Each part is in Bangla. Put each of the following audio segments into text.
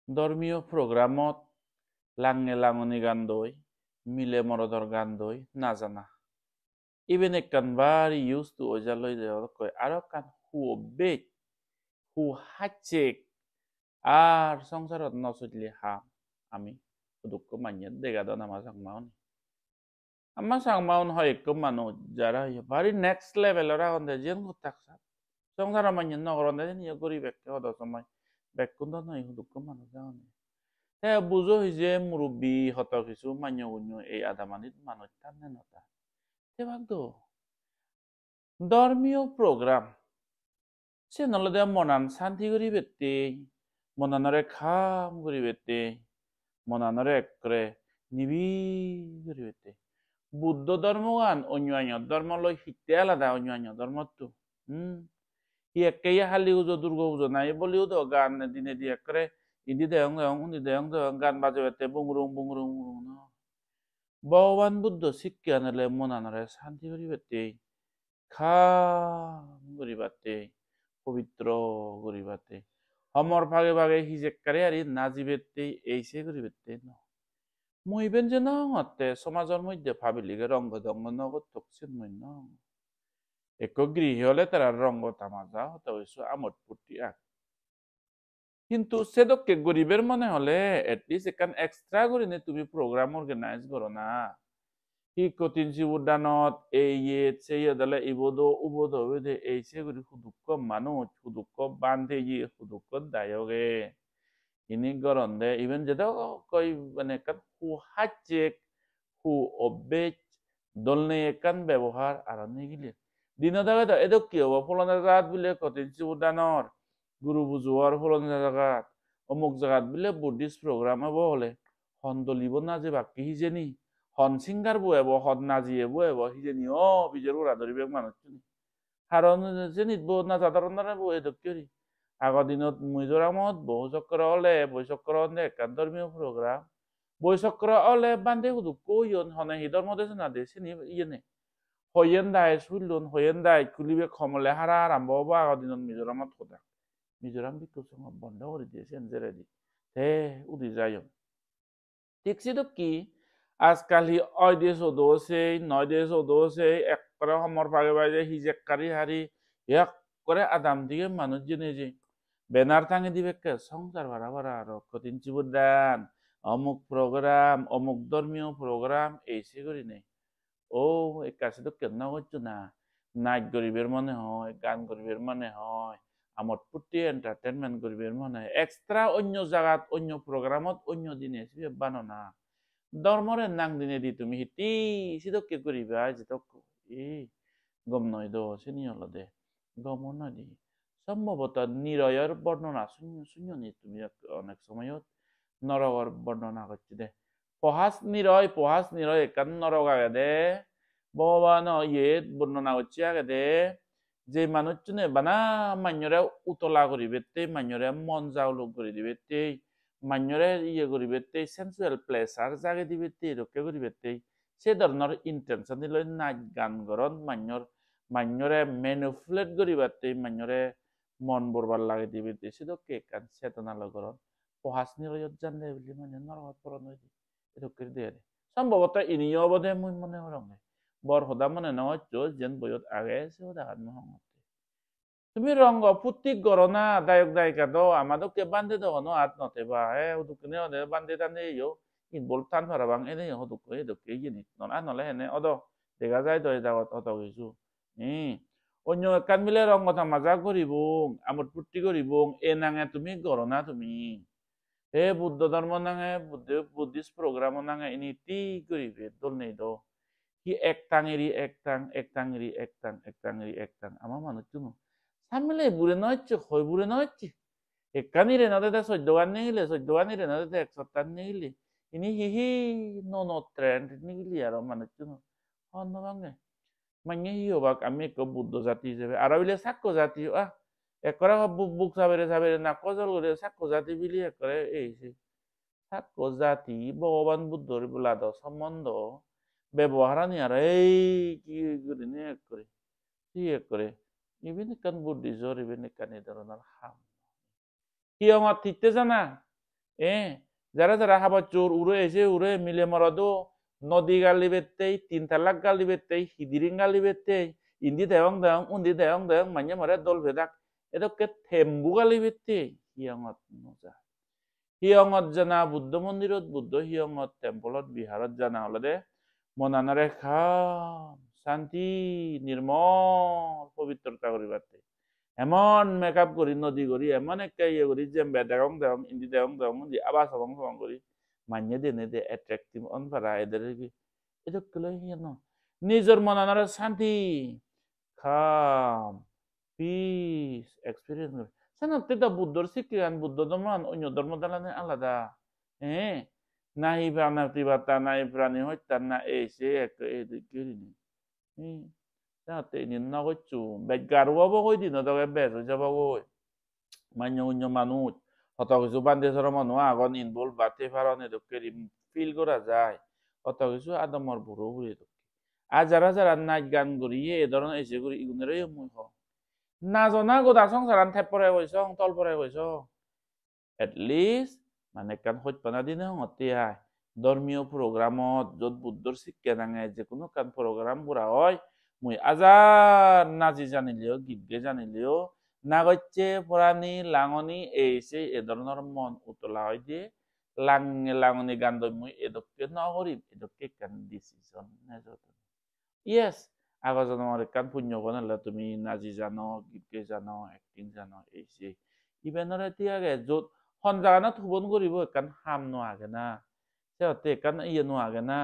ধর্মীয় প্রোগ্রামত লাঙে লাঙনি গান দই মিলে মরদর গান দই না জানা ইভেন একখান বাড়ি ইউজ টু ওজালই কয় আরো কান হু বেট হু হাচেক আর সংসারত নচলি হাম আমি দুঃখ মানিয়ে দেখা দাও নামা সাংমাউন আমার সাংমাউন হয় একটু মানুষ যারা বাড়ি নেক্সট লেভেলের এখন যেন থাকছে সংসার মানিয়ে নগরন্দে নিয়ে গরিব একটা হদ সময় বেকুন্দ নয় দুঃখ মানুষ যাওয়া বুঝো যে মুরব্বী হত কিছু মান্য গুন্য এই আদামানিত মানুষ টানে নতা সেভাগ ধর্মীয় প্রোগ্রাম সে নলদে মনান শান্তি করি বেতে মনানরে খাম করি বেতে মনানরে একরে নিবিড় করি বেতে বুদ্ধ ধর্মগান অন্যান্য ধর্ম লই শিখতে আলাদা অন্যান্য ধর্মতো ই একে হালি উজো দুর্গা পুজো নাই বলিও তো গান দিনে দিয়ে একরে ইদি দেয়ং দেয়ং উনি দেয়ং দেয়ং গান বাজে বেতে বুংরুং বুংরুং বুংরুং ভগবান বুদ্ধ শিক্ষা আনলে মনানরে শান্তি করি বেতে খাম করি বাতে পবিত্র করি বাতে হমর ভাগে ভাগে হিজেকারে আর নাজি বেতে এইসে করি বেতে ন মইবেন যে না হতে সমাজের মধ্যে ভাবিলিগে রঙ্গ দঙ্গ নগদ তকসিন মই ন এক গৃহ হলে তারা রঙ্গ তামাজা হতে হইছো আমোদ ফুর্তি আক কিন্তু সেদককে গরিবের মনে হলে এটলিস্ট একান এক্সট্রা করে নে তুমি প্রোগ্রাম অর্গানাইজ করো না হি কতিনসি উদ্যানত এই সেই দলে ইবোধ উবোধ হইদে এই সে করি সুদুক্ষ মানুষ সুদুক্ষ বান্ধে ইয়ে সুদুক্ষ দায়গে ইনি গরন্দে ইভেন যেটা কই মানে কান হু হাচেক হু অবেচ দলনে একান ব্যবহার আর নিগিলে দিন দাগে এদক কি হব ফলনা জাত বিলে কতিনসি উদ্যানর গুরু বুজুয়ার ফলনা জায়গাত অমুক জায়গাত বিলে বুদ্ধিষ্ট প্রোগ্রাম হব হলে হন্দলিব না যে বাকি হিজেনি হন সিঙ্গার বয়েব হন নাজিয়ে বয়েব হিজেনি বিজের উড়া ধরিবে মানুষ কারণ জেনিত না সাধারণ বয়ে দক্ষরি আগৰ দিনত মিজোরামত বহু চক্র হলে বৈ চক্র হলে একান ধর্মীয় প্রোগ্রাম বৈ চক্র হলে বান্ধে হুদু কইন হনে হিদর মধ্যে না দে চিনি ইয়েনে হয়েন দায় শুনলুন হয়েন দায় কুলিবে খমলে হারা আরম্ভ হব আগৰ দিনত মিজোরামত কথা মিজোরাম বিকুসং বন্ধ করে দিয়েছেন জেরেদি হে উদি যায় ঠিক সিদক কি আজকাল হি অয় দেশ ওদোছে নয় দেশ ওদোছে এক করে সমর পাগে পাগে হিজেকারি হারি এক করে আদাম দিয়ে মানুষ জেনে যে বেনার টাঙে দিবে কে সংসার ভাড়া ভাড়া আর কঠিন চিবুদান অমুক প্রোগ্রাম অমুক ধর্মীয় প্রোগ্রাম এইসে করি নেই ও এই কাছে তো কেন করছো না নাচ গরিবের মনে হয় গান গরিবের মনে হয় আমার ফুটি এন্টারটেনমেন্ট গরিবের মনে হয় এক্সট্রা অন্য জায়গাত অন্য প্রোগ্রামত অন্য দিনে বানো না ধর্মরে নাং দিনে দি তুমি হিতি সিদকে করিবা যেত গম নয় দো চিনি হলো দে গম নয় দি সম্ভবত নিরয়ের বর্ণনা শূন্য নি তুমি অনেক সময়ত নরকর বর্ণনা করছি দে পহাস নিরয় একান নরক আগে দে ভগবান ইয়ে বর্ণনা করছি আগে দে যে মানুষ চুনে বানা মান্যরে উতলা করিবে মান্যরে মন যাওলোক করে দিবে মান্যরে ইয়ে করিবে সেন্সুয়াল প্লেসার জাগে দিবে রক্ষা করিবে সে ধরনের ইন্টেনশন দিল নাচ গান গরন মান্যরে ম্যানুপুলেট করিবাতে মান্যরে মন বরবার লাগে দিবে সেদকে কান চেতনা লগরন পহাস নিরয়ত জানলে বলি মানে নরকত পরন হইদি এরকম দিয়ে সম্ভবত ইনিও বোধে মুই মনে হরঙ্গে বর হদা মনে নয় যেন বইত আগে সে দেখাত মহঙ্গ তুমি রঙ্গ ফুর্তি করো না দায়ক দায়িকা দো আমাদেরকে বান্ধে দো হনো আত নতে বা হুদুকনে হনে বান্ধে টানে ইয়ো ইনভলভ টান ভাড়া বাং এনে হুদুককে এদুককে ইনি নন আর নলে হেনে অদ দেখা যায় তো এটা অত কিছু অন্য একান মিলে রঙ কথা মাজা করিব আমার ফুর্তি করিব এ নাঙে তুমি করো না তুমি হে বুদ্ধ ধর্ম নাঙে বুদ্ধিস্ট প্রোগ্রাম নাঙে ইনি টি করিবে দল নেই দো কি এক টাঙেরি এক টাং আমার মানুষ চুনো সামলে বুড়ে নয়ছে হয় বুড়ে নয়ছে একানিরে নদে চোদ্দগান নিগিলে চোদ্দগানিরে নদে এক সপ্তাহ নিগিলে ইনি হিহি ন ট্রেন্ড নিগিলি আর মানুষ চুনো হন ভাঙে মানে হি হবাক আমি এক বুদ্ধ জাতি হিসেবে আর বিলে সাক্ষ্য জাতি একরা বুক সাবেরে না কজল করে সাক্ষ্য জাতি বিলি একরে এইছে সাক্ষ্য জাতি ভগবান বুদ্ধর বলাদ সম্বন্ধ ব্যবহার নিয়ে আর এই কি করে নিয়ে করে কি করে ইভিন কান বুদ্ধিজর ইভিন কান এই ধরনের হাম কি আমার ঠিকতে জানা যারা যারা হাবাচুর উড়ে এসে উড়ে মিলে মরদো নদী গালি বেতেই তিন তালাক গালি বেতেই হিদিরিং গালি বেতেই ইন্দি দেওয়াং দেওয়াং উন্দি দেওয়াং দেওয়াং মাnya mare dol bedak edokke thembu gali beteই হিয়ঙত নোজা হিয়ঙত জানা বুদ্ধ মন্দিৰত বুদ্ধ হিয়ঙত টেম্পলত বিহাৰত জানা হলে মনানৰে খাম শান্তি নিৰ্মল পবিত্ৰতা কৰিবাতে এমন মেকআপ করি নদী করি এমন একটা ইয়ে করি যে বেদাগং দেওয়াং ইন্দি দেওয়াং দেওয়াং আবার সবং সবং করি মান্য দেনে দে অ্যাট্রাকটিভ অন পারা এদের এটা কলে হিয়ান নিজের মনানরে শান্তি খাম পিস এক্সপিরিয়েন্স করে সানাতে দা বুদ্ধর শিক্ষান বুদ্ধ ধর্মান অন্য ধর্ম দালানে আলাদা নাহি প্রাণাতি বার্তা নাই প্রাণী হত্যা না এসে এক এদিকে te nhìn nó có chủ bạch gà đúng không có gì nó đâu em bẻ rồi cho bao nhiêu mà nhiều মানুষ অত কিছু বান্ধেশ্বর মানুষ আগন ইনভলভ বাতে ফারনে দকে ফিল করা যায় অত কিছু আদমর বুড়ো বুড়ি দকে আর যারা যারা নাচ গান করিয়ে এ ধরনের এসে করি ইগুনেরই মুই হ না জনা গোদা সংসারান ঠেপ পরে হইছ তল পরে হইছ এট লিস্ট মানে কান হইত পানা দিনে হতে আয় ধর্মীয় প্রোগ্রামত যত বুদ্ধর শিক্ষা দাঙে যে কোনো কান প্রোগ্রাম পুরা হয় মুই আজার নাচি জানিলেও গীত গে জানিলেও নাগচ্ছে পুরানি লাঙনি এসে এ ধরনের মন উতলা হয় দিয়ে লাঙনি গান মুই এদকে নগরিম এদকে কান ডিসিশন ইয়েস আগৰ জন্মৰ কান পুণ্য বনালে তুমি নাচি জানো গীত গে জানো এক্টিং জানো এসে ইভেনৰ এতিয়াগে য'ত সঞ্জাগানত থুবন কৰিব কান হাম নোহাগে না সিহঁতে কান ইয়ে নোহাগে না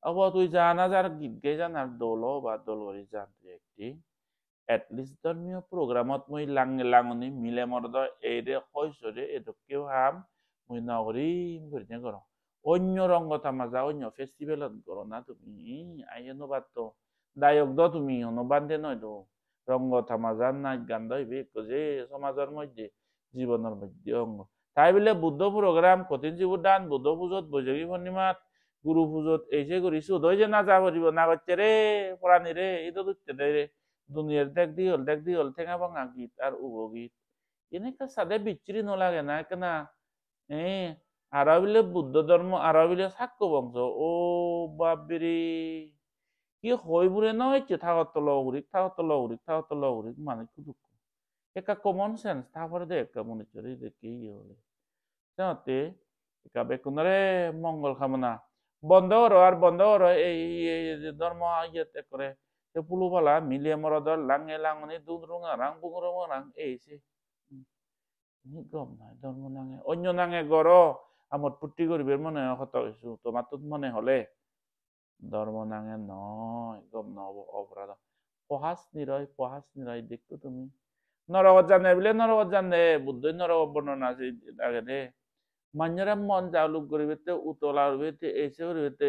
अब তুই জানা যার গীত গে জানার দলো বা দল করে জানতে একটি এটলিস্ট ধর্মীয় প্রোগ্রামত মুই লাঙনি মিলে মরদ এইরে হইছরে এদকেও হাম মুই নগরিম করে করো অন্য রঙ্গ তামাজা অন্য ফেস্টিভেলত করো না তুমি আইয়ে নবাদ তো দায়ক দ তুমি অনুবাদ দে নয় তো রঙ্গ তামাজা নাচ গান দইবে যে সমাজের মধ্যে জীবনের মধ্যে অঙ্গ তাই বলে বুদ্ধ প্রোগ্রাম কঠিন জীবন দান বুদ্ধ পুজোত বৈশাখী পূর্ণিমাত গুরু পুজোত এসে করিছো দই যে নাচা করিব না করছে রে পুরানি রে এটা দুচ্ছে রে দুনিয়ার দেখ দি হল ঠেঙা ভাঙা গীত আর উপগীত এনেকা সাদে বিচ্ছিরি নলাগে না কেনা আরা বিলে বুদ্ধ ধর্ম আরা বিলে সাক্ষ্য বংশ ও বাপরে কি হই বুড়ে না হয়েছে থাকত লগুরিক মানে কি দুঃখ একা কমন সেন্স তারপরে দে একা মনে চলে দেখে ইয়ে হলে জানতে একা বেকুনারে মঙ্গল কামনা বন্ধ করো আর বন্ধ করো এই ধর্ম ইয়েতে করে পুলু পালা মিলিয়ে মরদর লাঙে লাঙনি দুধ রঙা রাং বুঙরং রাং এইছে গম নাই ধর্ম নাঙে অন্য নাঙে গড় আমার পুটি করিবের মনে হত কিছু তোমার তো মনে হলে ধর্ম নাঙে নয় গম নহব অপরাধ পহাস নিরয় দেখতো তুমি নরকত জানে বলে নরকত জানে বুদ্ধই নরক বর্ণনা আছে আগে দে মাঞ্জারা মন জালুক করিবেতে উতলা করিবেতে এসে করিবেতে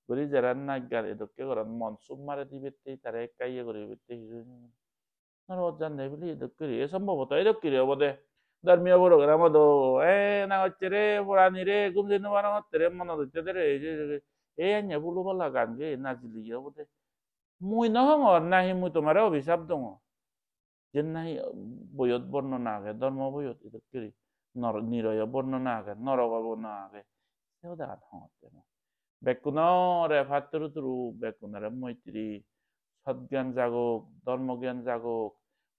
করি যারা নাচ গান এদকে করান মন সুপ মারে দিবেতে তারা কাইয়ে করিবেতে নরকত জানে বলে এদকে এ সম্ভবত এদকে হব দে ধর্মীয় প্রোগ্রাম দো না হচ্ছে রে পুরানি রে গুমজে নেওয়ার হচ্ছে রে মনে হচ্ছে রে এই আনিয়া বুলু বলা গান গে নাচিলি হব দে মুই নহর নাহি মুই তোমার অভিশাপ দङ যে নাহি বইয়ত বর্ণনা আগে ধর্ম বইয়ত এদকে নিরয় বর্ণনা আগে নরক বর্ণনা আগে সেও দেখা হচ্ছে না বেকুনরে ভাতরু তুরু বেকুনরে মৈত্রী সৎজ্ঞান জাগক ধর্মজ্ঞান জাগক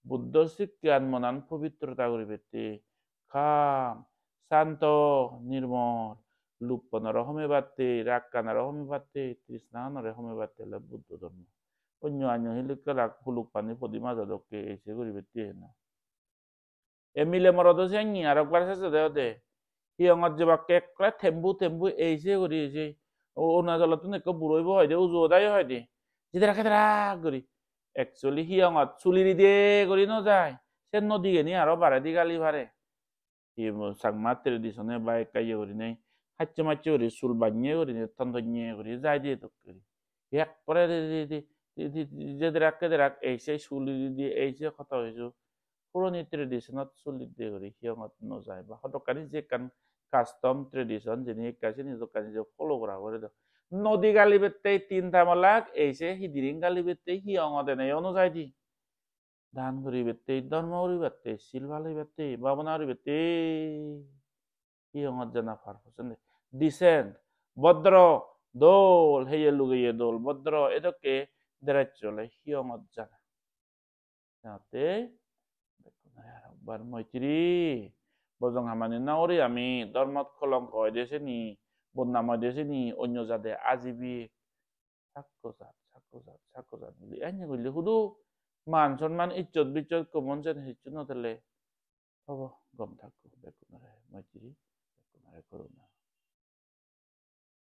বুদ্ধ শিক্ষান মনান পবিত্রতা করিবেতে খাম শান্ত নির্মল লুপ্পনর হমে বাতে রাগ কানার হমে বাতে তৃষ্ণানর হমে বাতে বুদ্ধ ধর্ম অন্য আন্য হিলিকা রাগ ফুলুক পানি পদিমা যাদবকে এসে করিবেতে না এমিলে মরদ সেঙ্গি আর একবার শেষে দেও দে হিয়ঙত যাবা কেকলা থেম্বু এইসে করি এসে অৰুণাচলত একো বুড়ইব হয় দে উজোদাই হয় দে যেটা খেতরা করি একচুয়ালি হিয়ঙত চুলিরি দিয়ে করি নযায় সে নদী গেনি আরো বারে দি গালি ভারে চাংমা ট্রেডিশনে বা একাইয়ে করি নাই হাচ্চে মাচ্চে করি চুল বানিয়ে করি তন্তনিয়ে করি যাই দিয়ে তো করি একবারে যেদেরাক এইসে চুলিরি দিয়ে এইসে কথা হয়েছো পুরনি ট্রেডিশনত চুলি দিয়ে করি হিয়ঙত নযায় বা হতকানি যে কান কাস্টম ট্রেডিশন যিনি কাছে নিজক নিজে ফলো করা করে দাও নদী গালি বেতে তিনটা মালাক এইসে হিদিরিং গালি বেতে হিয়ঙতে নেই অনুযায়ী দি ধান করি বেতে ধর্ম করি বেতে শিল ভালি বেতে ভাবনা করি বেতে 희영하잖아 farfusende descend bodro dol heyelugeye dol bodro 이렇게 내렸죠래 희영하잖아 나때 bar moitiri bojong hamani naori ami dormot kolong koy deseni bonna mo deseni onyo jade ajibi sakkozat li anya gulli hudu মান সম্মান ইজ্জত বিজ্জত কমন যেন হিচ্ছু নতলে হব গম থাকো বেকুনারে মাইতিরি বেকুনারে করুণা